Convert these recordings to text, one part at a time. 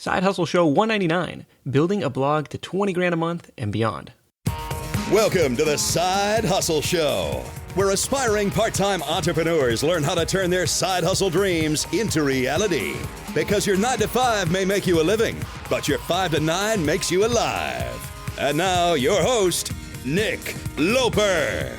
Side Hustle Show 199, building a blog to 20 grand a month and beyond. Welcome to the Side Hustle Show, where aspiring part-time entrepreneurs learn how to turn their side hustle dreams into reality. Because your 9 to 5 may make you a living, but your 5 to 9 makes you alive. And now, your host, Nick Loper.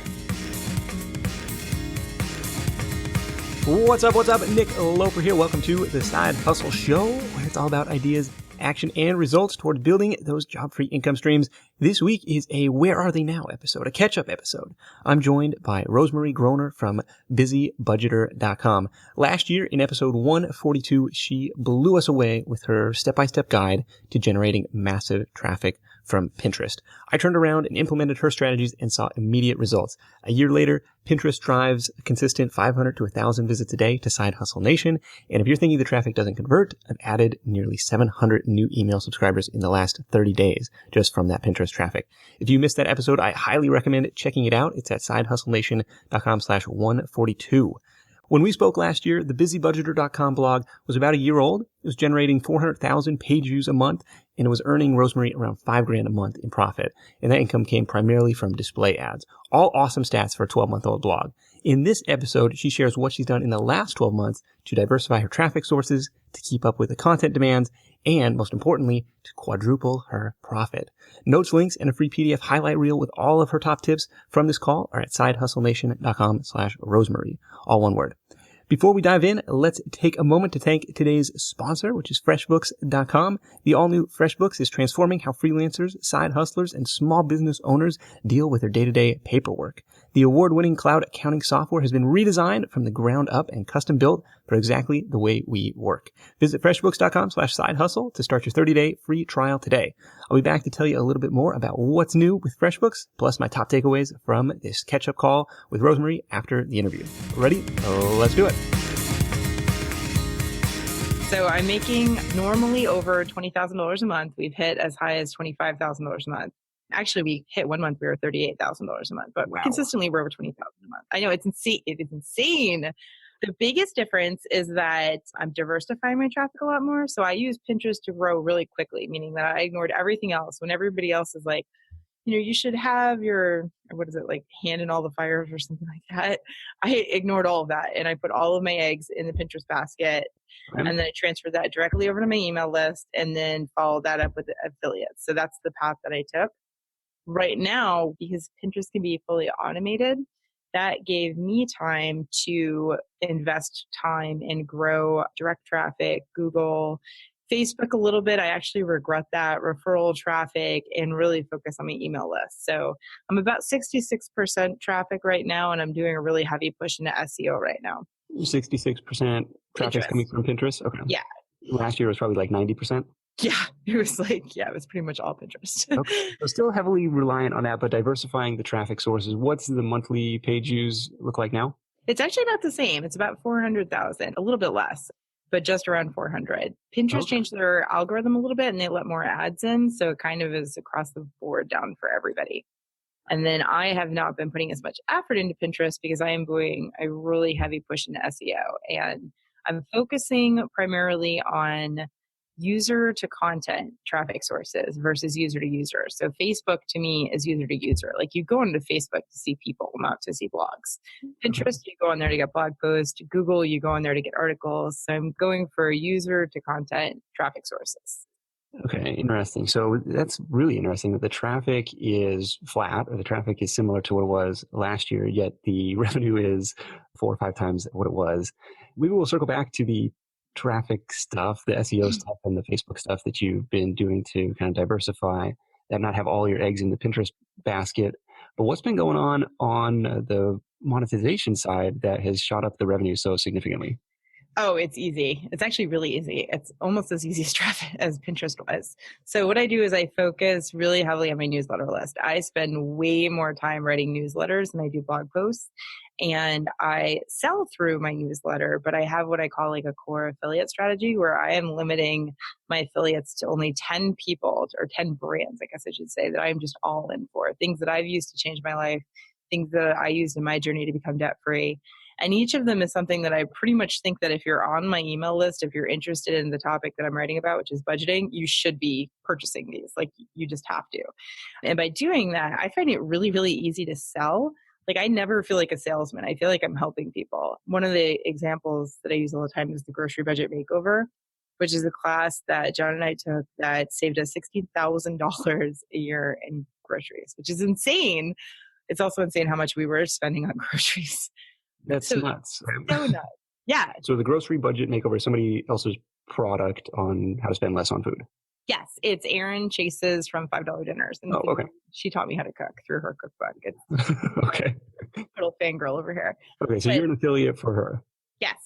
What's up? Nick Loper here. Welcome to the Side Hustle Show, where it's all about ideas, action, and results toward building those job-free income streams. This week is a Where Are They Now episode, a catch-up episode. I'm joined by Rosemarie Groner from busybudgeter.com. Last year, in episode 142, she blew us away with her step-by-step guide to generating massive traffic from Pinterest. I turned around and implemented her strategies and saw immediate results. A year later, Pinterest drives a consistent 500 to 1,000 visits a day to Side Hustle Nation. And if you're thinking the traffic doesn't convert, I've added nearly 700 new email subscribers in the last 30 days just from that Pinterest traffic. If you missed that episode, I highly recommend checking it out. It's at sidehustlenation.com/142. When we spoke last year, the busybudgeter.com blog was about a year old. It was generating 400,000 page views a month, and it was earning Rosemarie around $5 grand a month in profit. And that income came primarily from display ads. All awesome stats for a 12-month-old blog. In this episode, she shares what she's done in the last 12 months to diversify her traffic sources, to keep up with the content demands, and most importantly, to quadruple her profit. Notes, links, and a free PDF highlight reel with all of her top tips from this call are at sidehustlenation.com/Rosemarie. All one word. Before we dive in, let's take a moment to thank today's sponsor, which is FreshBooks.com. The all-new FreshBooks is transforming how freelancers, side hustlers, and small business owners deal with their day-to-day paperwork. The award-winning cloud accounting software has been redesigned from the ground up and custom-built for exactly the way we work. Visit FreshBooks.com/sidehustle to start your 30-day free trial today. I'll be back to tell you a little bit more about what's new with FreshBooks, plus my top takeaways from this catch-up call with Rosemarie after the interview. Ready? Let's do it. So I'm making normally over $20,000 a month. We've hit as high as $25,000 a month. Actually, we hit one month, we were $38,000 a month, but Wow. Consistently we're over $20,000 a month. I know it's insane. It is insane. The biggest difference is that I'm diversifying my traffic a lot more. So I use Pinterest to grow really quickly, meaning that I ignored everything else when everybody else is like, you should have your, hand in all the fires or something like that. I ignored all of that and I put all of my eggs in the Pinterest basket. And then I transferred that directly over to my email list and then followed that up with affiliates. So that's the path that I took. Right now, because Pinterest can be fully automated, that gave me time to invest time and grow direct traffic, Google, Facebook a little bit. I actually regret that, referral traffic, and really focus on my email list. So I'm about 66% traffic right now, and I'm doing a really heavy push into SEO right now. 66% traffic coming from Pinterest? Okay. Yeah. Last year was probably like 90%? Yeah, it was pretty much all Pinterest. Okay. So still heavily reliant on that, but diversifying the traffic sources. What's the monthly page views look like now? It's actually about the same. It's about 400,000, a little bit less, but just around 400. Pinterest changed their algorithm a little bit and they let more ads in. So it kind of is across the board down for everybody. And then I have not been putting as much effort into Pinterest because I am doing a really heavy push into SEO. And I'm focusing primarily on user to content traffic sources versus user to user. So Facebook to me is user to user. Like you go into Facebook to see people, not to see blogs. Pinterest, you go on there to get blog posts. Google, you go on there to get articles. So I'm going for user to content traffic sources. Okay, interesting. So that's really interesting that the traffic is flat or the traffic is similar to what it was last year, yet the revenue is 4 or 5 times what it was. Maybe we'll circle back to the traffic stuff, the SEO stuff and the Facebook stuff that you've been doing to kind of diversify and not have all your eggs in the Pinterest basket. But what's been going on the monetization side that has shot up the revenue so significantly? Oh, it's easy. It's actually really easy. It's almost as easy as Pinterest was. So what I do is I focus really heavily on my newsletter list. I spend way more time writing newsletters than I do blog posts. And I sell through my newsletter, but I have what I call like a core affiliate strategy where I am limiting my affiliates to only 10 people or 10 brands, I guess I should say, that I'm just all in for. Things that I've used to change my life, things that I used in my journey to become debt free. And each of them is something that I pretty much think that if you're on my email list, if you're interested in the topic that I'm writing about, which is budgeting, you should be purchasing these. Like you just have to. And by doing that, I find it really, really easy to sell. Like I never feel like a salesman. I feel like I'm helping people. One of the examples that I use all the time is the grocery budget makeover, which is a class that John and I took that saved us $16,000 a year in groceries, which is insane. It's also insane how much we were spending on groceries. That's nuts. So nuts. Yeah. So the grocery budget makeover is somebody else's product on how to spend less on food. Yes, it's Erin Chase's from $5 Dinners. And okay. She taught me how to cook through her cookbook. It's okay. Little fangirl over here. Okay, so you're an affiliate for her. Yes,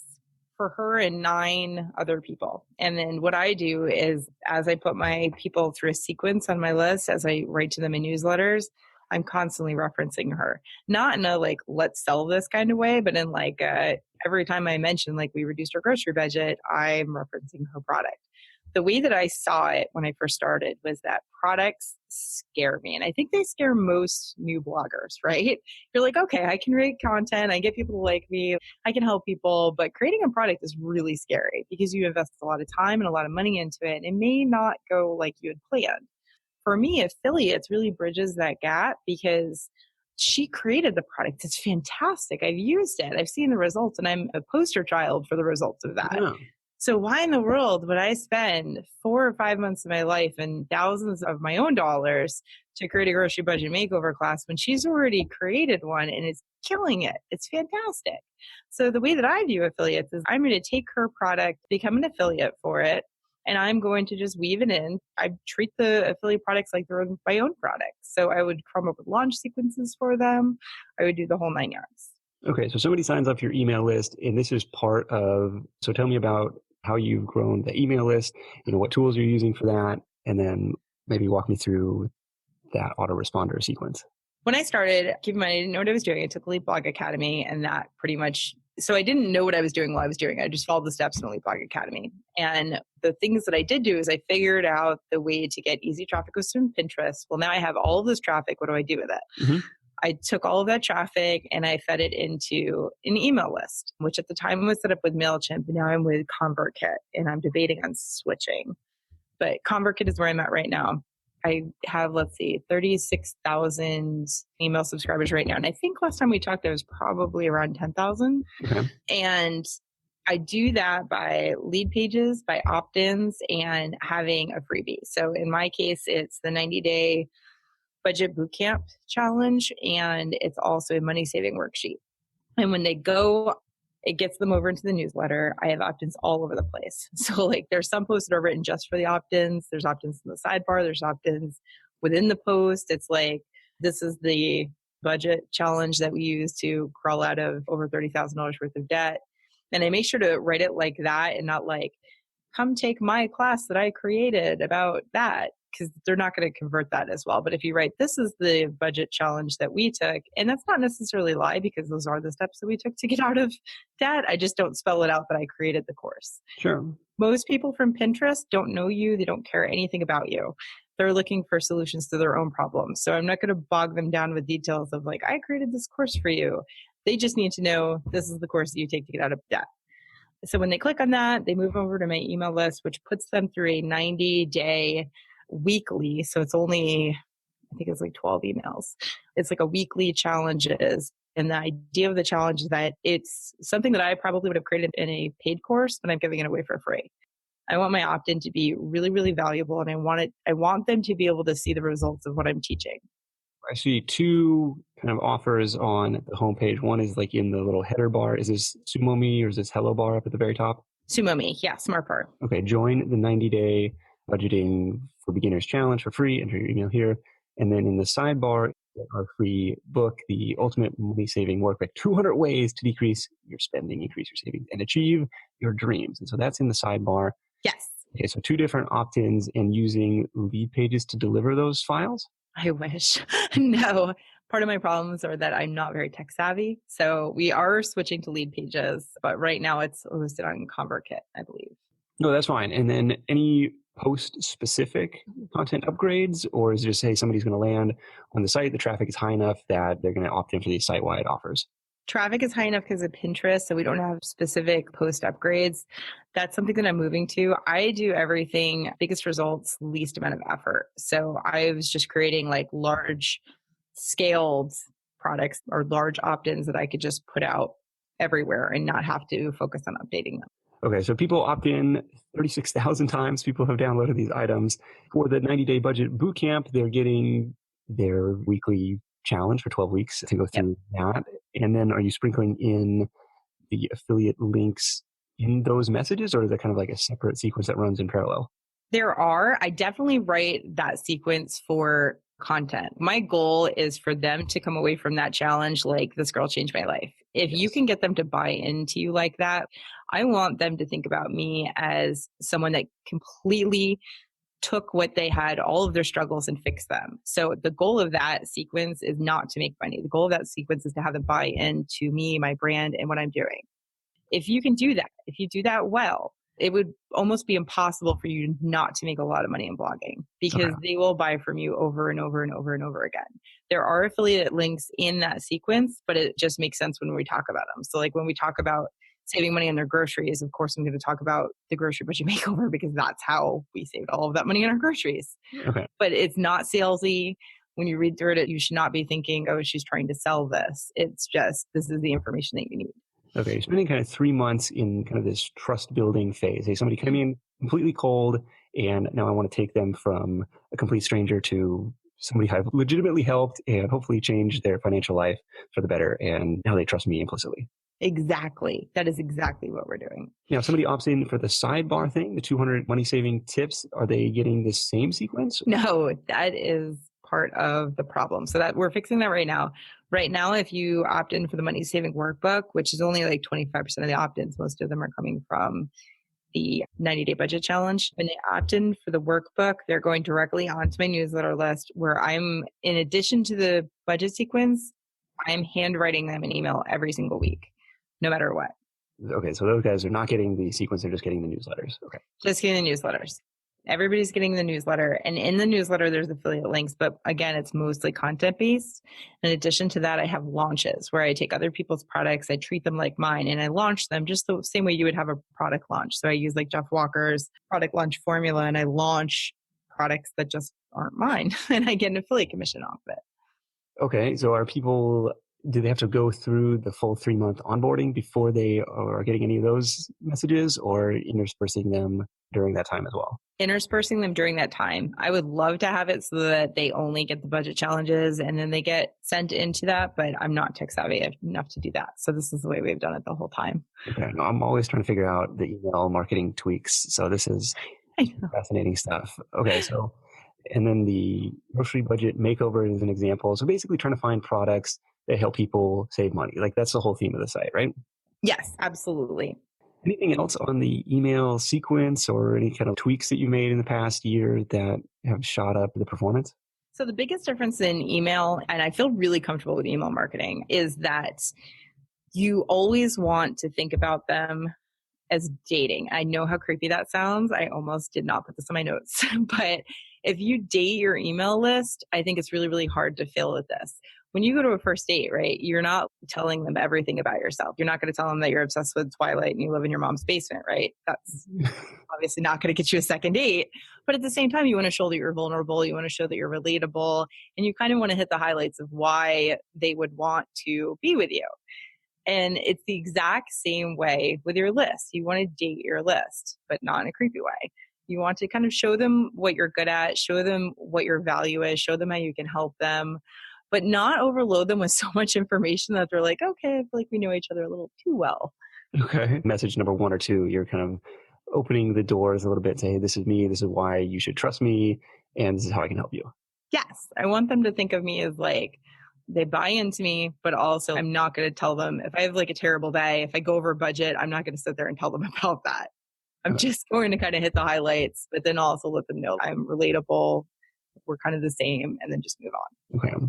for her and 9 other people. And then what I do is as I put my people through a sequence on my list, as I write to them in newsletters, I'm constantly referencing her. Not in a like, let's sell this kind of way, but in like every time I mention like we reduced our grocery budget, I'm referencing her product. The way that I saw it when I first started was that products scare me. And I think they scare most new bloggers, right? You're like, okay, I can create content. I get people to like me. I can help people. But creating a product is really scary because you invest a lot of time and a lot of money into it. And it may not go like you had planned. For me, affiliates really bridges that gap because she created the product. It's fantastic. I've used it. I've seen the results and I'm a poster child for the results of that. Yeah. So why in the world would I spend 4 or 5 months of my life and thousands of my own dollars to create a grocery budget makeover class when she's already created one and is killing it? It's fantastic. So the way that I view affiliates is I'm going to take her product, become an affiliate for it, and I'm going to just weave it in. I treat the affiliate products like they're my own products. So I would come up with launch sequences for them. I would do the whole 9 yards. Okay, so somebody signs up for your email list, and this is part of, so tell me about how you've grown the email list, what tools you're using for that, and then maybe walk me through that autoresponder sequence. When I started, keep in mind, I didn't know what I was doing. I took Elite Blog Academy and that pretty much, so I didn't know what I was doing while I was doing it. I just followed the steps in Elite Blog Academy. And the things that I did do is I figured out the way to get easy traffic was from Pinterest. Well, now I have all of this traffic. What do I do with it? Mm-hmm. I took all of that traffic and I fed it into an email list, which at the time was set up with MailChimp. Now I'm with ConvertKit and I'm debating on switching. But ConvertKit is where I'm at right now. I have, 36,000 email subscribers right now. And I think last time we talked, there was probably around 10,000. Okay. And I do that by lead pages, by opt-ins, and having a freebie. So in my case, it's the 90-day budget bootcamp challenge, and it's also a money saving worksheet. And when they go, it gets them over into the newsletter. I have opt-ins all over the place. So there's some posts that are written just for the opt-ins. There's opt-ins in the sidebar. There's opt-ins within the post. It's like, this is the budget challenge that we use to crawl out of over $30,000 worth of debt. And I make sure to write it like that and not like, come take my class that I created about that, because they're not going to convert that as well. But if you write, this is the budget challenge that we took, and that's not necessarily a lie because those are the steps that we took to get out of debt. I just don't spell it out that I created the course. Sure. Most people from Pinterest don't know you. They don't care anything about you. They're looking for solutions to their own problems. So I'm not going to bog them down with details of I created this course for you. They just need to know this is the course that you take to get out of debt. So when they click on that, they move over to my email list, which puts them through a 90-day weekly. So it's only, I think it's 12 emails. It's a weekly challenges. And the idea of the challenge is that it's something that I probably would have created in a paid course, but I'm giving it away for free. I want my opt-in to be really, really valuable. And I want them to be able to see the results of what I'm teaching. I see 2 kind of offers on the homepage. One is in the little header bar. Is this Sumo Me or is this Hello Bar up at the very top? Sumo Me. Yeah. Smart bar. Okay. Join the 90-day budgeting for beginners challenge for free. Enter your email here. And then in the sidebar, our free book, The Ultimate Money Saving Workbook, 200 Ways to Decrease Your Spending, Increase Your Savings, and Achieve Your Dreams. And so that's in the sidebar. Yes. Okay. So 2 different opt-ins and using lead pages to deliver those files. I wish. No. Part of my problems are that I'm not very tech savvy. So we are switching to lead pages, but right now it's hosted on ConvertKit, I believe. No, that's fine. And then any post-specific content upgrades, or is it just, hey, somebody's going to land on the site, the traffic is high enough that they're going to opt in for these site-wide offers? Traffic is high enough because of Pinterest, so we don't have specific post upgrades. That's something that I'm moving to. I do everything, biggest results, least amount of effort. So I was just creating like large scaled products or large opt-ins that I could just put out everywhere and not have to focus on updating them. Okay, so people opt in 36,000 times. People have downloaded these items. For the 90-day budget bootcamp, they're getting their weekly challenge for 12 weeks to go through that. And then are you sprinkling in the affiliate links in those messages, or is that kind of like a separate sequence that runs in parallel? There are. I definitely write that sequence for content. My goal is for them to come away from that challenge like, this girl changed my life. If you can get them to buy into you like that, I want them to think about me as someone that completely took what they had, all of their struggles, and fixed them. So the goal of that sequence is not to make money. The goal of that sequence is to have them buy into me, my brand, and what I'm doing. If you can do that, if you do that well, it would almost be impossible for you not to make a lot of money in blogging, because they will buy from you over and over and over and over again. There are affiliate links in that sequence, but it just makes sense when we talk about them. So like when we talk about saving money on their groceries, of course, I'm going to talk about the grocery budget makeover, because that's how we saved all of that money on our groceries. Okay. But it's not salesy. When you read through it, you should not be thinking, oh, she's trying to sell this. It's just, this is the information that you need. Okay, you're spending kind of 3 months in kind of this trust building phase. Hey, somebody came in completely cold, and now I want to take them from a complete stranger to somebody I've legitimately helped and hopefully changed their financial life for the better. And now they trust me implicitly. Exactly. That is exactly what we're doing. Now, if somebody opts in for the sidebar thing, the 200 money saving tips, are they getting the same sequence? No, that is part of the problem. So that we're fixing that right now. Right now, if you opt in for the money saving workbook, which is only like 25% of the opt-ins, most of them are coming from the 90-day budget challenge. When they opt in for the workbook, they're going directly onto my newsletter list, where I'm, in addition to the budget sequence, I'm handwriting them an email every single week, no matter what. Okay, so those guys are not getting the sequence, they're just getting the newsletters. Okay. Just getting the newsletters. Everybody's getting the newsletter. And in the newsletter, there's affiliate links. But again, it's mostly content-based. In addition to that, I have launches where I take other people's products, I treat them like mine, and I launch them just the same way you would have a product launch. So I use like Jeff Walker's product launch formula, and I launch products that just aren't mine. And I get an affiliate commission off it. Okay, so do they have to go through the full 3-month onboarding before they are getting any of those messages, or interspersing them during that time as well? Interspersing them during that time. I would love to have it so that they only get the budget challenges and then they get sent into that, but I'm not tech savvy enough to do that. So this is the way we've done it the whole time. Okay, no, I'm always trying to figure out the email marketing tweaks. So this is fascinating stuff. Okay, so, and then the grocery budget makeover is an example. So basically trying to find products that help people save money. Like that's the whole theme of the site, right? Yes, absolutely. Anything else on the email sequence or any kind of tweaks that you made in the past year that have shot up the performance? So the biggest difference in email, and I feel really comfortable with email marketing, is that you always want to think about them as dating. I know how creepy that sounds. I almost did not put this in my notes, but if you date your email list, I think it's really, really hard to fail at this. When you go to a first date, right, you're not telling them everything about yourself. You're not going to tell them that you're obsessed with Twilight and you live in your mom's basement, right? That's obviously not going to get you a second date. But at the same time, you want to show that you're vulnerable. You want to show that you're relatable. And you kind of want to hit the highlights of why they would want to be with you. And it's the exact same way with your list. You want to date your list, but not in a creepy way. You want to kind of show them what you're good at, show them what your value is, show them how you can help them, but not overload them with so much information that they're like, okay, I feel like we know each other a little too well. Okay. Message number 1 or 2, you're kind of opening the doors a little bit, say, hey, this is me, this is why you should trust me, and this is how I can help you. Yes. I want them to think of me as like, they buy into me, but also I'm not going to tell them if I have like a terrible day, if I go over budget, I'm not going to sit there and tell them about that. I'm just going to kind of hit the highlights, but then also let them know I'm relatable. We're kind of the same, and then just move on. Okay.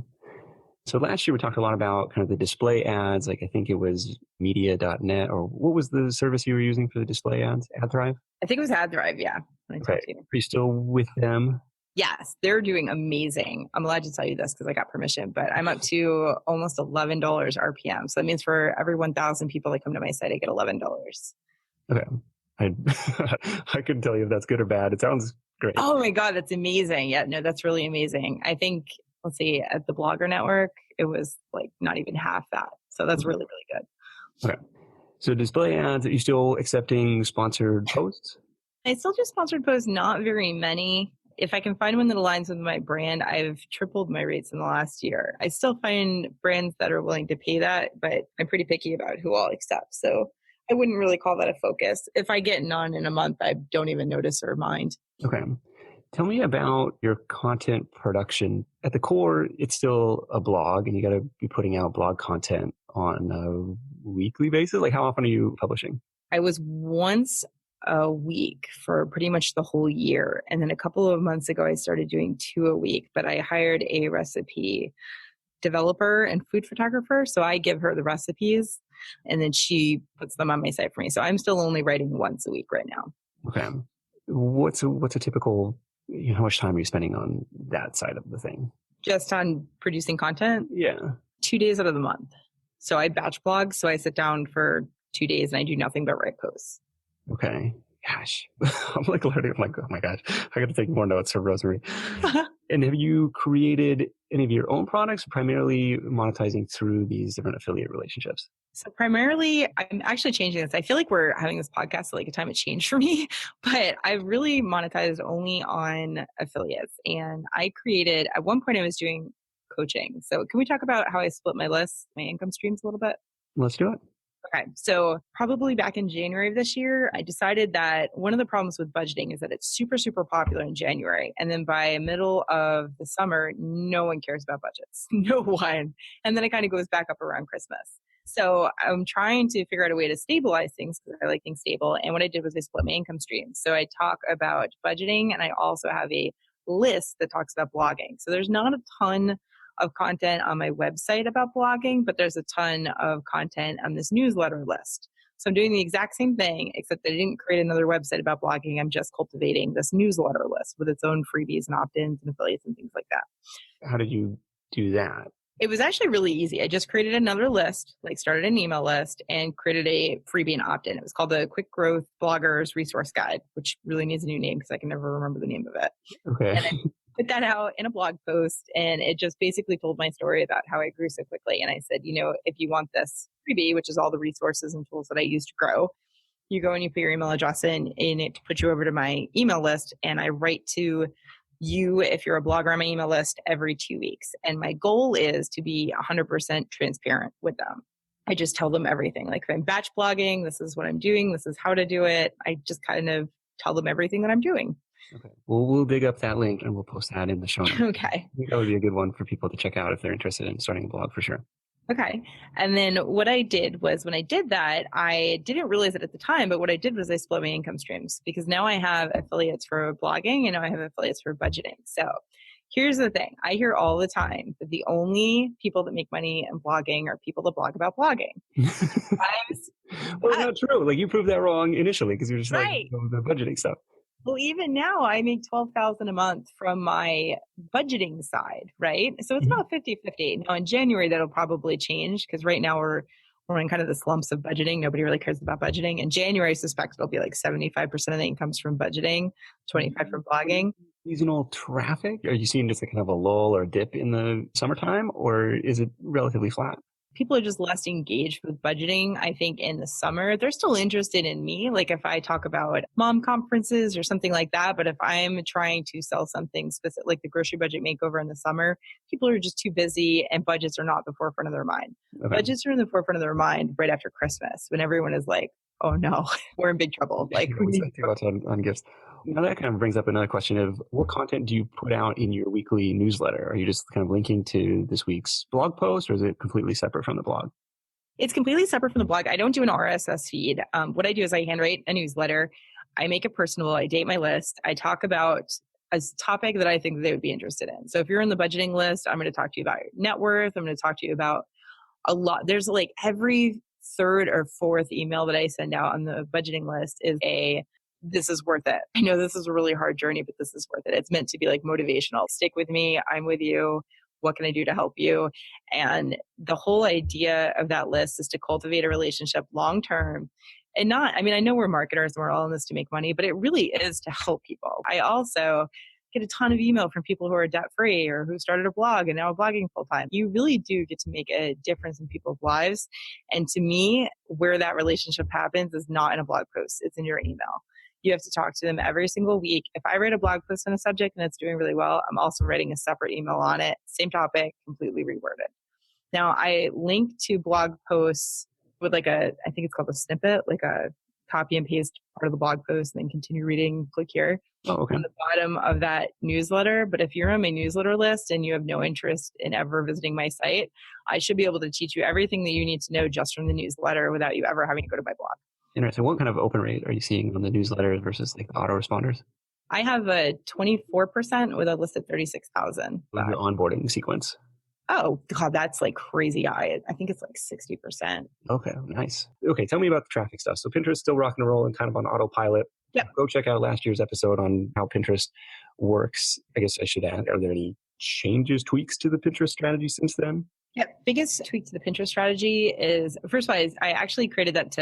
So last year we talked a lot about kind of the display ads, like I think it was media.net, or what was the service you were using for the display ads? AdThrive? I think it was AdThrive, yeah. Okay. Are you still with them? Yes, they're doing amazing. I'm allowed to tell you this because I got permission, but I'm up to almost $11 RPM. So that means for every 1,000 people that come to my site, I get $11. Okay. I, I couldn't tell you if that's good or bad. It sounds great. Oh my God, that's amazing. Yeah, no, that's really amazing. I think, let's see, at the Blogger Network, it was like not even half that. So that's really, really good. Okay. So display ads, are you still accepting sponsored posts? I still do sponsored posts, not very many. If I can find one that aligns with my brand, I've tripled my rates in the last year. I still find brands that are willing to pay that, but I'm pretty picky about who I'll accept. So I wouldn't really call that a focus. If I get none in a month, I don't even notice or mind. Okay. Tell me about your content production. At the core, it's still a blog, and you got to be putting out blog content on a weekly basis. Like, how often are you publishing? I was once a week for pretty much the whole year. And then a couple of months ago, I started doing 2 a week, but I hired a recipe developer and food photographer. So I give her the recipes and then she puts them on my site for me. So I'm still only writing once a week right now. Okay. What's a typical, how much time are you spending on that side of the thing? Just on producing content? Yeah. 2 days out of the month. So I batch blog. So I sit down for 2 days and I do nothing but write posts. Okay. Gosh, I'm like learning. I'm like, oh my gosh, I got to take more notes from Rosemarie. And have you created any of your own products, primarily monetizing through these different affiliate relationships? So primarily, I'm actually changing this. I feel like we're having this podcast at like a time of change for me, but I've really monetized only on affiliates. And I created, at one point I was doing coaching. So can we talk about how I split my list, my income streams a little bit? Let's do it. Okay. So probably back in January of this year, I decided that one of the problems with budgeting is that it's super, super popular in January. And then by middle of the summer, no one cares about budgets. No one. And then it kind of goes back up around Christmas. So I'm trying to figure out a way to stabilize things because I like things stable. And what I did was I split my income streams. So I talk about budgeting and I also have a list that talks about blogging. So there's not a ton of content on my website about blogging, but there's a ton of content on this newsletter list. So I'm doing the exact same thing, except that I didn't create another website about blogging. I'm just cultivating this newsletter list with its own freebies and opt-ins and affiliates and things like that. How did you do that? It was actually really easy. I just created another list, like started an email list and created a freebie and opt-in. It was called the Quick Growth Bloggers Resource Guide, which really needs a new name because I can never remember the name of it. Okay. And I put that out in a blog post and it just basically told my story about how I grew so quickly. And I said, if you want this freebie, which is all the resources and tools that I use to grow, you go and you put your email address in and it puts you over to my email list. And I write to you, if you're a blogger on my email list, every 2 weeks. And my goal is to be 100% transparent with them. I just tell them everything. Like if I'm batch blogging, this is what I'm doing. This is how to do it. I just kind of tell them everything that I'm doing. Okay. Well, we'll dig up that link and we'll post that in the show notes. Okay. I think that would be a good one for people to check out if they're interested in starting a blog for sure. Okay. And then what I did was when I did that, I didn't realize it at the time, but what I did was I split my income streams because now I have affiliates for blogging and now I have affiliates for budgeting. So here's the thing. I hear all the time that the only people that make money in blogging are people that blog about blogging. Well, it's not true. Like you proved that wrong initially because you're just right. like the budgeting stuff. Well, even now I make $12,000 a month from my budgeting side, right? So it's about 50-50. Now in January, that'll probably change because right now we're in kind of the slumps of budgeting. Nobody really cares about budgeting. In January, I suspect it'll be like 75% of the income's from budgeting, 25% from blogging. Seasonal traffic? Are you seeing just a kind of a lull or a dip in the summertime or is it relatively flat? People are just less engaged with budgeting. I think in the summer, they're still interested in me. Like if I talk about mom conferences or something like that, but if I'm trying to sell something specific, like the grocery budget makeover in the summer, people are just too busy and budgets are not the forefront of their mind. Okay. Budgets are in the forefront of their mind right after Christmas when everyone is like, oh no, we're in big trouble. Like we need to go on gifts. Now that kind of brings up another question of what content do you put out in your weekly newsletter? Are you just kind of linking to this week's blog post or is it completely separate from the blog? It's completely separate from the blog. I don't do an RSS feed. What I do is I handwrite a newsletter. I make it personable. I date my list. I talk about a topic that I think they would be interested in. So if you're in the budgeting list, I'm going to talk to you about your net worth. I'm going to talk to you about a lot. There's like every third or fourth email that I send out on the budgeting list is a this is worth it. I know this is a really hard journey, but this is worth it. It's meant to be like motivational. Stick with me. I'm with you. What can I do to help you? And the whole idea of that list is to cultivate a relationship long term. And not, I mean, I know we're marketers and we're all in this to make money, but it really is to help people. I also get a ton of email from people who are debt free or who started a blog and now are blogging full time. You really do get to make a difference in people's lives. And to me, where that relationship happens is not in a blog post, it's in your email. You have to talk to them every single week. If I write a blog post on a subject and it's doing really well, I'm also writing a separate email on it, same topic, completely reworded. Now, I link to blog posts with like I think it's called a snippet, like a copy and paste part of the blog post and then continue reading, click here on the bottom of that newsletter. But if you're on my newsletter list and you have no interest in ever visiting my site, I should be able to teach you everything that you need to know just from the newsletter without you ever having to go to my blog. Interesting. What kind of open rate are you seeing on the newsletters versus like the autoresponders? I have a 24% with a list of 36,000. With the onboarding sequence. Oh, God, that's like crazy high. I think it's like 60%. Okay, nice. Okay, tell me about the traffic stuff. So Pinterest still rocking and rolling kind of on autopilot. Yeah. Go check out last year's episode on how Pinterest works. I guess I should ask, are there any changes, tweaks to the Pinterest strategy since then? Yeah, biggest tweak to the Pinterest strategy is, first of all, I actually created that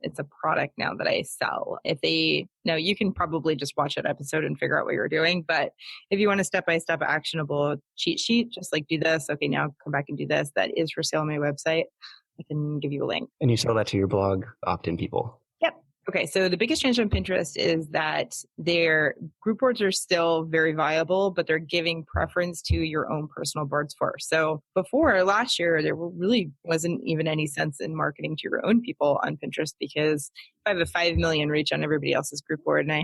it's a product now that I sell. You can probably just watch that episode and figure out what you're doing. But if you want a step-by-step actionable cheat sheet, just like do this. Okay, now come back and do this. That is for sale on my website. I can give you a link. And you sell that to your blog opt-in people. Yep. Okay, so the biggest change on Pinterest is that their group boards are still very viable, but they're giving preference to your own personal boards first. So before last year, there really wasn't even any sense in marketing to your own people on Pinterest because I have a 5 million reach on everybody else's group board, and I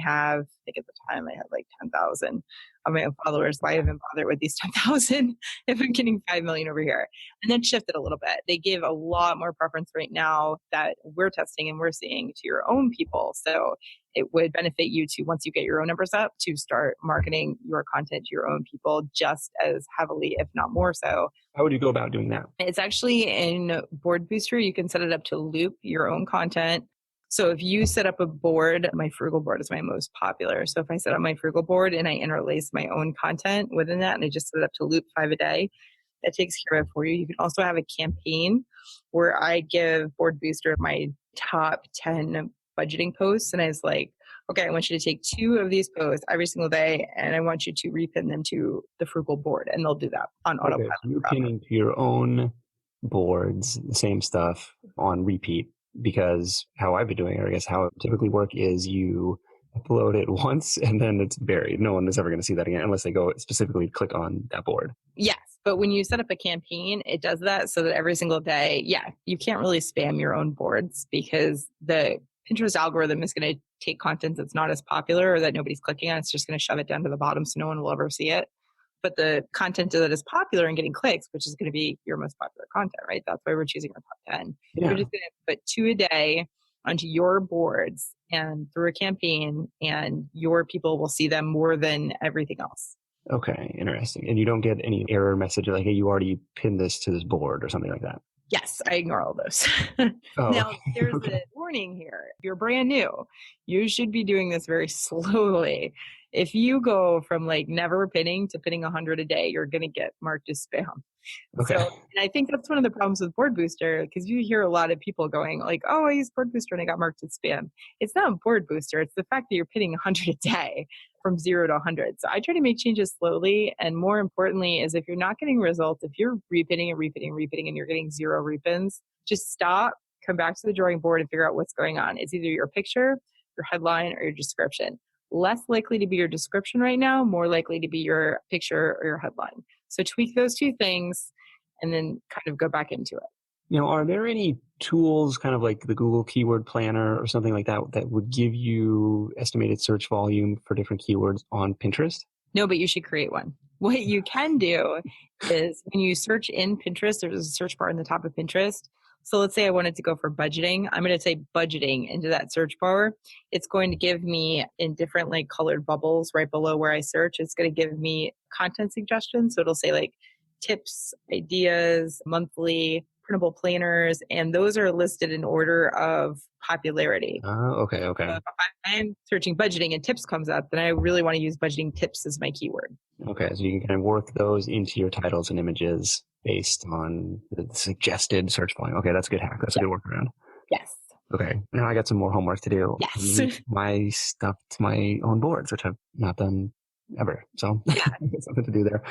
think at the time I had like 10,000 of my own followers. Why even bother with these 10,000 if I'm getting 5 million over here? And then shifted a little bit. They give a lot more preference right now that we're testing and we're seeing to your own people. So it would benefit you to, once you get your own numbers up, to start marketing your content to your own people just as heavily, if not more so. How would you go about doing that? It's actually in Board Booster. You can set it up to loop your own content. So if you set up a board, my frugal board is my most popular. So if I set up my frugal board and I interlace my own content within that and I just set it up to loop 5 a day, that takes care of it for you. You can also have a campaign where I give Board Booster my top 10 budgeting posts. And I was like, okay, I want you to take 2 of these posts every single day and I want you to repin them to the frugal board. And they'll do that on autopilot. So you're pinning to your own boards, the same stuff on repeat. Because how I've been doing it, or I guess how it typically work is you upload it once and then it's buried. No one is ever going to see that again unless they go specifically click on that board. Yes. But when you set up a campaign, it does that so that every single day, you can't really spam your own boards because the Pinterest algorithm is going to take content that's not as popular or that nobody's clicking on. It's just going to shove it down to the bottom so no one will ever see it. But the content that is popular and getting clicks, which is going to be your most popular content, right? That's why we're choosing our top 10. Yeah. You're just going to put 2 a day onto your boards and through a campaign, and your people will see them more than everything else. Okay, interesting. And you don't get any error message like, hey, you already pinned this to this board or something like that? Yes, I ignore all those. Oh, now, there's okay. a warning here. If you're brand new, you should be doing this very slowly. If you go from like never pinning to pinning 100 a day, you're going to get marked as spam. Okay. So, and I think that's one of the problems with Board Booster, because you hear a lot of people going like, oh, I used Board Booster and I got marked as spam. It's not Board Booster. It's the fact that you're pinning 100 a day from 0 to 100. So I try to make changes slowly. And more importantly is if you're not getting results, if you're repinning and you're getting 0 repins, just stop, come back to the drawing board and figure out what's going on. It's either your picture, your headline, or your description. Less likely to be your description right now, more likely to be your picture or your headline. So tweak those 2 things and then kind of go back into it. Are there any tools kind of like the Google Keyword Planner or something like that that would give you estimated search volume for different keywords on Pinterest? No, but you should create one. What you can do is when you search in Pinterest, there's a search bar in the top of Pinterest. So let's say I wanted to go for budgeting. I'm going to type budgeting into that search bar. It's going to give me in different like colored bubbles right below where I search. It's going to give me content suggestions. So it'll say like tips, ideas, monthly, printable planners, and those are listed in order of popularity. Okay. So if I'm searching budgeting and tips comes up, then I really want to use budgeting tips as my keyword. Okay, so you can kind of work those into your titles and images based on the suggested search volume. Okay, that's a good hack. That's a good workaround. Yes. Okay, now I got some more homework to do. Yes. My stuff to my own boards, which I've not done ever. So something to do there.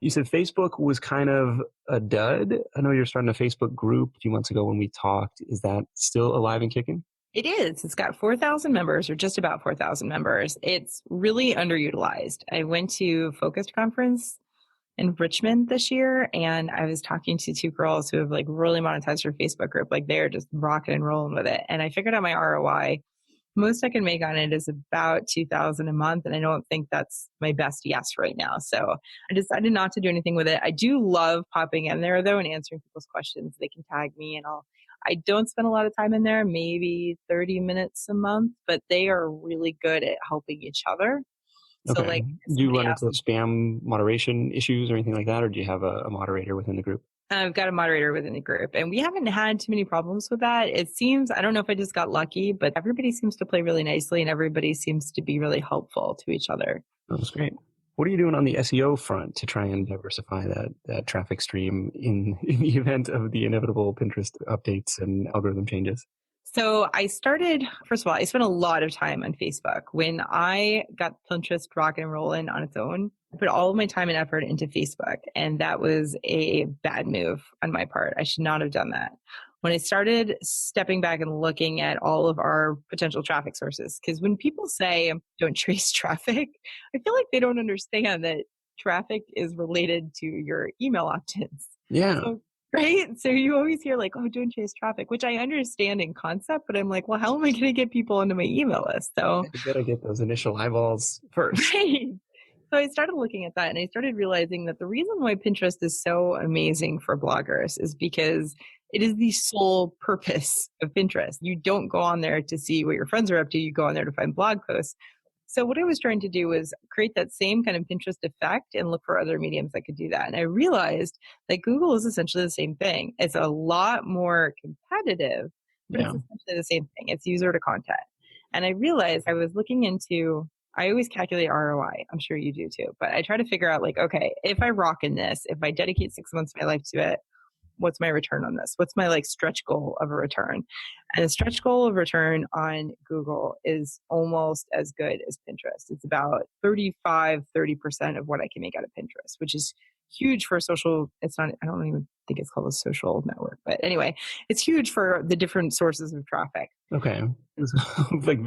You said Facebook was kind of a dud. I know you're starting a Facebook group a few months ago when we talked. Is that still alive and kicking? It is. It's got 4,000 members, or just about 4,000 members. It's really underutilized. I went to Focused Conference in Richmond this year, and I was talking to two girls who have like really monetized their Facebook group. Like they're just rocking and rolling with it. And I figured out my ROI. Most I can make on it is about 2,000 a month. And I don't think that's my best yes right now. So I decided not to do anything with it. I do love popping in there though and answering people's questions. They can tag me and I don't spend a lot of time in there, maybe 30 minutes a month, but they are really good at helping each other. So Okay. like, do you run into spam moderation issues or anything like that? Or do you have a moderator within the group? I've got a moderator within the group, and we haven't had too many problems with that. It seems, I don't know if I just got lucky, but everybody seems to play really nicely and everybody seems to be really helpful to each other. That's great. What are you doing on the SEO front to try and diversify that traffic stream in the event of the inevitable Pinterest updates and algorithm changes? So I started, first of all, I spent a lot of time on Facebook. When I got Pinterest rocking and rolling on its own, I put all of my time and effort into Facebook. And that was a bad move on my part. I should not have done that. When I started stepping back and looking at all of our potential traffic sources, because when people say don't trace traffic, I feel like they don't understand that traffic is related to your email opt-ins. Yeah. Right? So you always hear like, oh, don't chase traffic, which I understand in concept, but I'm like, well, how am I going to get people onto my email list? So you got to get those initial eyeballs first. Right. So I started looking at that and I started realizing that the reason why Pinterest is so amazing for bloggers is because it is the sole purpose of Pinterest. You don't go on there to see what your friends are up to. You go on there to find blog posts. So what I was trying to do was create that same kind of Pinterest effect and look for other mediums that could do that. And I realized that Google is essentially the same thing. It's a lot more competitive, but it's essentially the same thing. It's user to content. And I realized I was looking into, I always calculate ROI. I'm sure you do too. But I try to figure out like, okay, if I rock in this, if I dedicate 6 months of my life to it, what's my return on this? What's my like stretch goal of a return? And the stretch goal of return on Google is almost as good as Pinterest. It's about 30% of what I can make out of Pinterest, which is huge for social. It's not, I don't even think it's called a social network, but anyway, it's huge for the different sources of traffic. Okay. It's like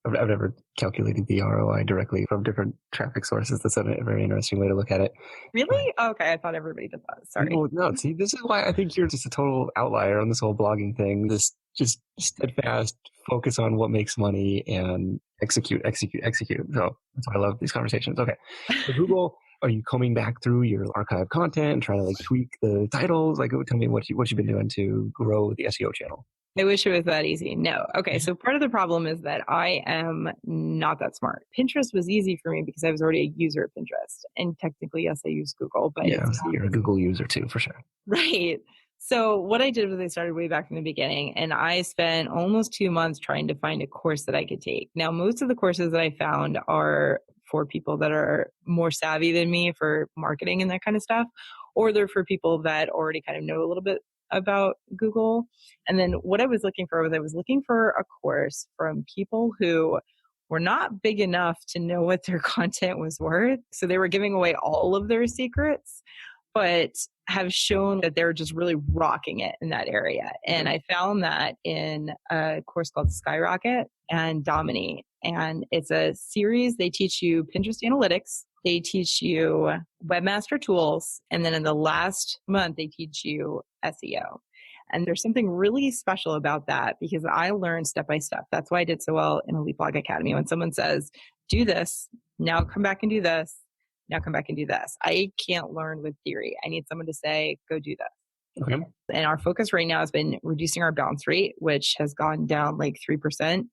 I've never calculated the ROI directly from different traffic sources. That's a very interesting way to look at it. Really? Oh, okay. I thought everybody did that. Sorry. Well, no, see, this is why I think you're just a total outlier on this whole blogging thing. This just steadfast focus on what makes money and execute. So that's why I love these conversations. Okay. So Google, are you combing back through your archive content and trying to like tweak the titles? Like, tell me what you've been doing to grow the SEO channel. I wish it was that easy. No. Okay. So part of the problem is that I am not that smart. Pinterest was easy for me because I was already a user of Pinterest. And technically, yes, I use Google, but yeah, you're a Google user too, for sure. Right. So what I did was I started way back from the beginning and I spent almost 2 months trying to find a course that I could take. Now, most of the courses that I found are for people that are more savvy than me for marketing and that kind of stuff, or they're for people that already kind of know a little bit about Google. And then what I was looking for was I was looking for a course from people who were not big enough to know what their content was worth. So they were giving away all of their secrets, but have shown that they're just really rocking it in that area. And I found that in a course called Skyrocket and Domini. And it's a series. They teach you Pinterest analytics. They teach you webmaster tools. And then in the last month, they teach you SEO. And there's something really special about that because I learned step by step. That's why I did so well in Elite Blog Academy. When someone says, do this, now come back and do this, now come back and do this. I can't learn with theory. I need someone to say, go do this. Okay. And our focus right now has been reducing our bounce rate, which has gone down like 3%.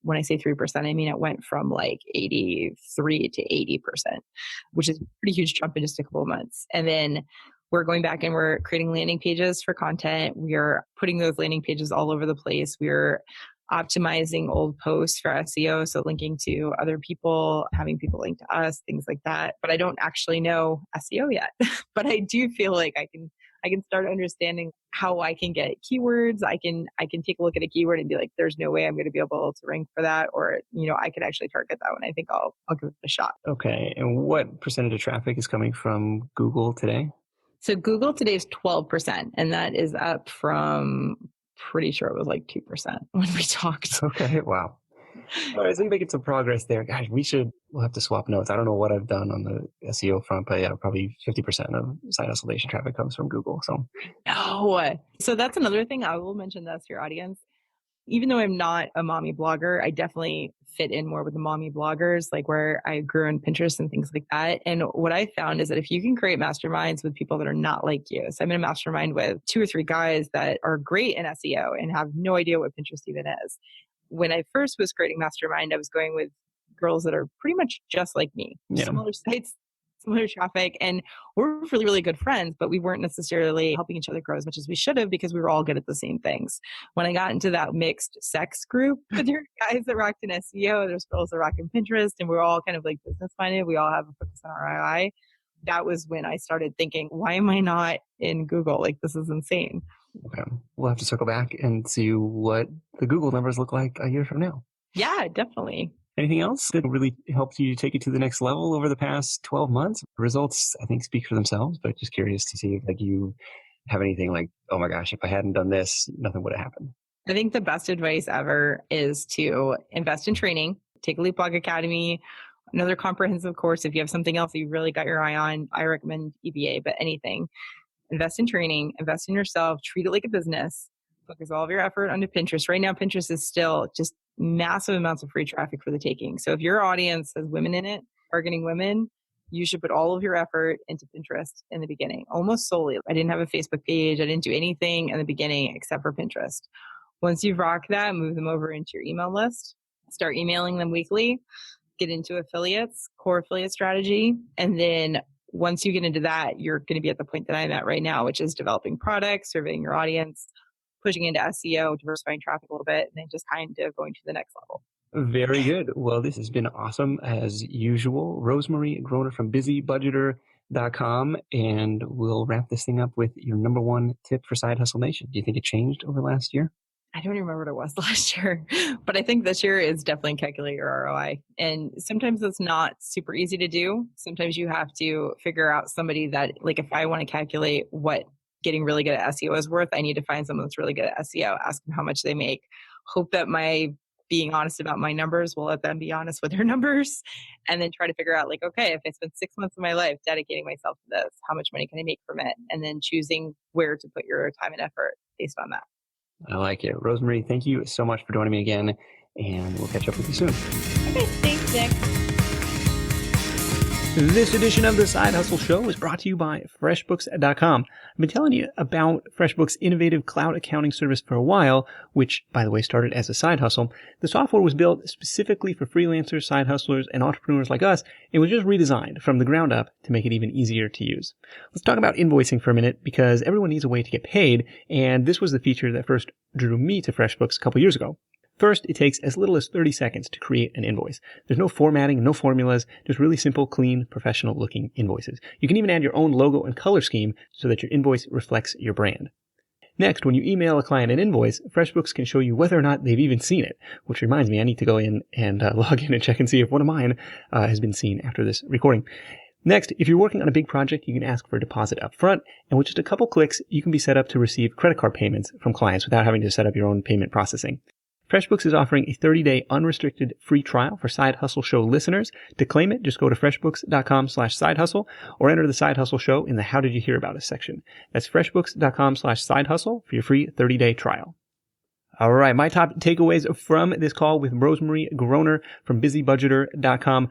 When I say 3%, I mean it went from like 83 to 80%, which is a pretty huge jump in just a couple of months. And then We're going back and we're creating landing pages for content. We're putting those landing pages all over the place. We're optimizing old posts for SEO. So linking to other people, having people link to us, things like that. But I don't actually know SEO yet, but I do feel like I can start understanding how I can get keywords. I can take a look at a keyword and be like, there's no way I'm going to be able to rank for that. Or, I could actually target that one. I think I'll give it a shot. Okay. And what percentage of traffic is coming from Google today? So Google today is 12%, and that is up from, pretty sure it was like 2% when we talked. Okay. Wow. All right, so you're making some progress there. Gosh, we'll have to swap notes. I don't know what I've done on the SEO front, but yeah, probably 50% of Side Hustle Nation traffic comes from Google. No. So that's another thing. I will mention this to your audience. Even though I'm not a mommy blogger, I definitely fit in more with the mommy bloggers, like where I grew on Pinterest and things like that. And what I found is that if you can create masterminds with people that are not like you, so I'm in a mastermind with 2 or 3 guys that are great in SEO and have no idea what Pinterest even is. When I first was creating mastermind, I was going with girls that are pretty much just like me, similar sites, similar traffic, and we're really, really good friends, but we weren't necessarily helping each other grow as much as we should have because we were all good at the same things. When I got into that mixed sex group, there are guys that rocked in SEO, there's girls that rock in Pinterest, and we're all kind of like business minded. We all have a focus on ROI. That was when I started thinking, why am I not in Google? Like, this is insane. Okay. We'll have to circle back and see what the Google numbers look like a year from now. Yeah, definitely. Anything else that really helped you take you to the next level over the past 12 months? Results, I think, speak for themselves, but just curious to see if you have anything like, oh my gosh, if I hadn't done this, nothing would have happened. I think the best advice ever is to invest in training. Take a Leap Blog Academy, another comprehensive course. If you have something else that you really got your eye on, I recommend EBA, but anything. Invest in training, invest in yourself, treat it like a business, focus all of your effort onto Pinterest. Right now, Pinterest is still just massive amounts of free traffic for the taking. So if your audience has women in it, targeting women, you should put all of your effort into Pinterest in the beginning, almost solely. I didn't have a Facebook page. I didn't do anything in the beginning except for Pinterest. Once you've rocked that, move them over into your email list, start emailing them weekly, get into affiliates, core affiliate strategy, and then once you get into that, you're going to be at the point that I'm at right now, which is developing products, surveying your audience, pushing into SEO, diversifying traffic a little bit, and then just kind of going to the next level. Very good. Well, this has been awesome as usual. Rosemarie Groner from busybudgeter.com. And we'll wrap this thing up with your number one tip for Side Hustle Nation. Do you think it changed over the last year? I don't remember what it was last year, but I think this year is definitely calculate your ROI. And sometimes it's not super easy to do. Sometimes you have to figure out somebody that, like, if I want to calculate what getting really good at SEO is worth, I need to find someone that's really good at SEO, ask them how much they make, hope that my being honest about my numbers will let them be honest with their numbers, and then try to figure out, like, okay, if I spend 6 months of my life dedicating myself to this, how much money can I make from it? And then choosing where to put your time and effort based on that. I like it. Rosemarie, thank you so much for joining me again, and we'll catch up with you soon. Okay, thanks, Nick. This edition of The Side Hustle Show is brought to you by FreshBooks.com. I've been telling you about FreshBooks' innovative cloud accounting service for a while, which, by the way, started as a side hustle. The software was built specifically for freelancers, side hustlers, and entrepreneurs like us. It was just redesigned from the ground up to make it even easier to use. Let's talk about invoicing for a minute, because everyone needs a way to get paid, and this was the feature that first drew me to FreshBooks a couple years ago. First, it takes as little as 30 seconds to create an invoice. There's no formatting, no formulas, just really simple, clean, professional-looking invoices. You can even add your own logo and color scheme so that your invoice reflects your brand. Next, when you email a client an invoice, FreshBooks can show you whether or not they've even seen it, which reminds me, I need to go in and log in and check and see if one of mine has been seen after this recording. Next, if you're working on a big project, you can ask for a deposit up front, and with just a couple clicks, you can be set up to receive credit card payments from clients without having to set up your own payment processing. FreshBooks is offering a 30-day unrestricted free trial for Side Hustle Show listeners. To claim it, just go to freshbooks.com/sidehustle or enter the Side Hustle Show in the How Did You Hear About Us section. That's freshbooks.com/sidehustle for your free 30-day trial. All right, my top takeaways from this call with Rosemarie Groner from busybudgeter.com.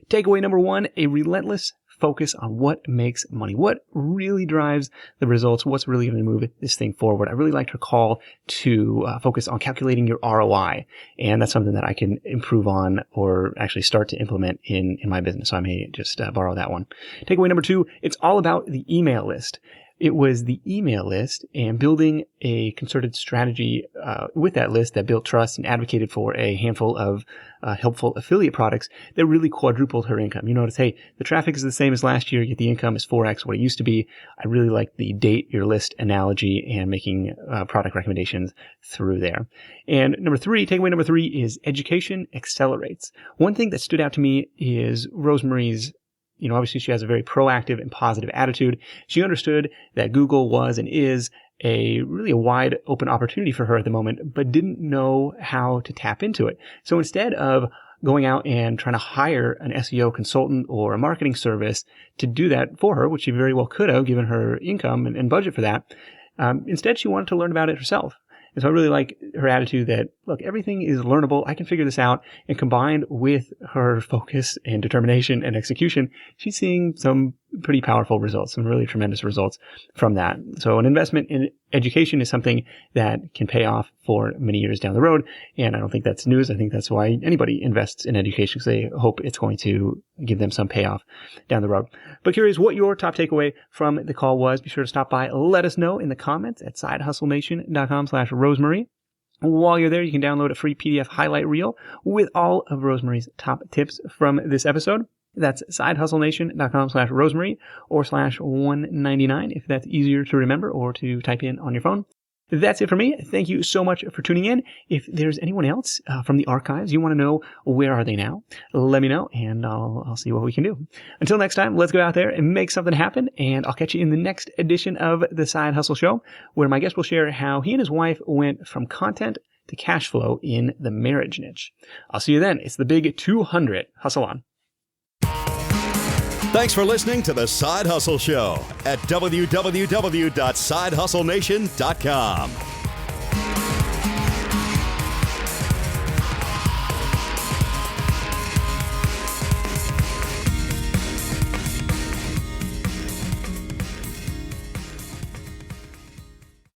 Takeaway number one, a relentless focus on what makes money, what really drives the results, what's really going to move this thing forward. I really liked her call to focus on calculating your ROI, and that's something that I can improve on or actually start to implement in my business. So I may just borrow that one. Takeaway number 2, it's all about the email list. It was the email list and building a concerted strategy with that list that built trust and advocated for a handful of helpful affiliate products that really quadrupled her income. You notice, hey, the traffic is the same as last year, yet the income is 4x what it used to be. I really like the date your list analogy and making product recommendations through there. And takeaway number 3 is education accelerates. One thing that stood out to me is Rosemarie's, obviously she has a very proactive and positive attitude. She understood that Google was and is a wide open opportunity for her at the moment, but didn't know how to tap into it. So instead of going out and trying to hire an SEO consultant or a marketing service to do that for her, which she very well could have given her income and budget for that, instead she wanted to learn about it herself. And so I really like her attitude that, look, everything is learnable. I can figure this out. And combined with her focus and determination and execution, she's seeing some pretty powerful results, some really tremendous results from that. So an investment in education is something that can pay off for many years down the road. And I don't think that's news. I think that's why anybody invests in education, because they hope it's going to give them some payoff down the road. But curious what your top takeaway from the call was. Be sure to stop by. Let us know in the comments at sidehustlenation.com/Rosemarie. While you're there, you can download a free PDF highlight reel with all of Rosemarie's top tips from this episode. That's sidehustlenation.com/Rosemarie or /199 if that's easier to remember or to type in on your phone. That's it for me. Thank you so much for tuning in. If there's anyone else from the archives you want to know, where are they now? Let me know, and I'll see what we can do. Until next time, let's go out there and make something happen, and I'll catch you in the next edition of The Side Hustle Show, where my guest will share how he and his wife went from content to cash flow in the marriage niche. I'll see you then. It's the big 200. Hustle on. Thanks for listening to The Side Hustle Show at www.sidehustlenation.com.